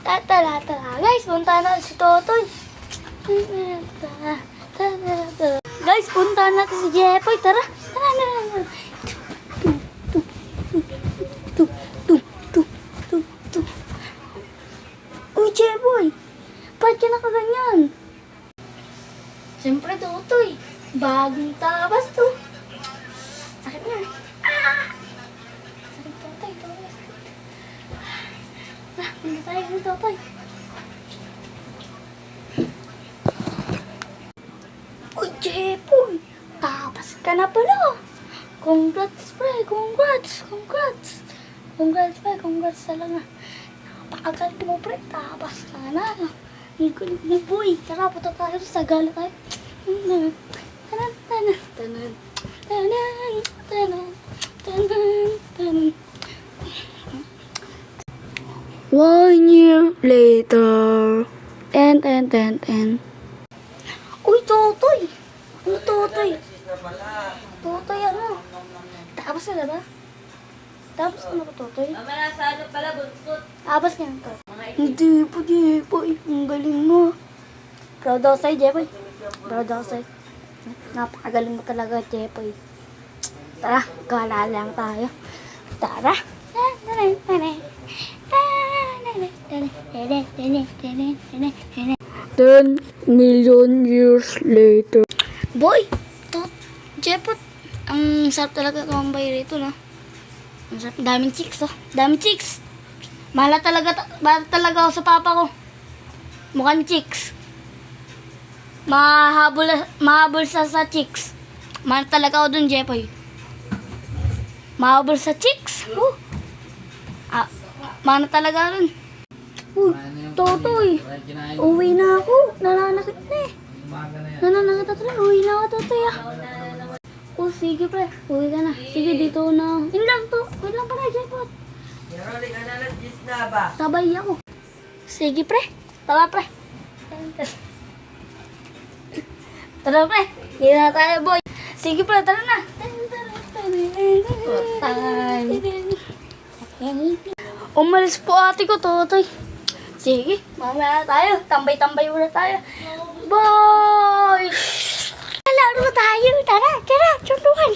Tara. Guys, punta na si Totoy. Guys, punta natin si Jepoy. Tara. Uy, Jepoy. Ba't ka nakaganyan? Siyempre, Totoy. Bagong tabas to. Sakit na. Sakit, Totoy. Punta tayo kay Totoy. Uy, Jepoy. Tapas ka na pala. Congrats, pre. Congrats, pre. Congrats talaga. Napakagaling mo, pre. Tapas ka na. Ang kulit na, boy. Tara, punta tayo sa gala tayo. One year later. Ten. Uy, Totoy. Ano, Totoy? Totoy, ano? Tapos ka na ba? Tapos ka na ba, Totoy? Mamaya sa ano pala, buntot. Tapos ka na, Totoy. Hindi po, Jepoy. Ang galing mo. Proud ako sa'yo, Jepoy. Proud ako sa'yo. Napakagaling mo talaga, Jepoy. Tara, gala lang tayo. Tara. 10 million years later. Boy! Jepoy, ang sarap talaga kumambay rito, no? Ang sarap. Daming chicks, oh. Daming chicks. Mahal talaga ako sa papa ko. Mukhang chicks. Mahabol sa chicks. Mahal talaga ako dun, Jepoy. Mahabol sa chicks. Mahal talaga dun. Totoy. Uwi na ako. Nananakit na eh. Nananakit na talaga. Uwi na ako, Totoy, ah. Oh, sige, pre. Uwi ka na. Sige, dito na. Yun lang to. Wait lang pala, Jepoy. Sabay ako. Sige, pre. Tara, pre. Tara, pre. Hindi na tayo, boy. Sige, pre. Tara na. Umalis po ate ko, Totoy. Sige, mamaya tayo. Tambay-tambay muna tayo. Bye! Laro tayo. Tara. Suntukan.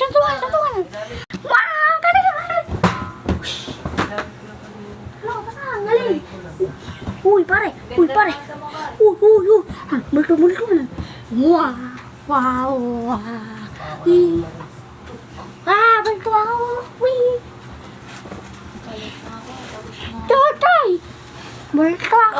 Wow! Tara. Ang galing. Uy, pare. Uy. Multo. Wow. Multo ako. Uy. Totoy. Multo ako.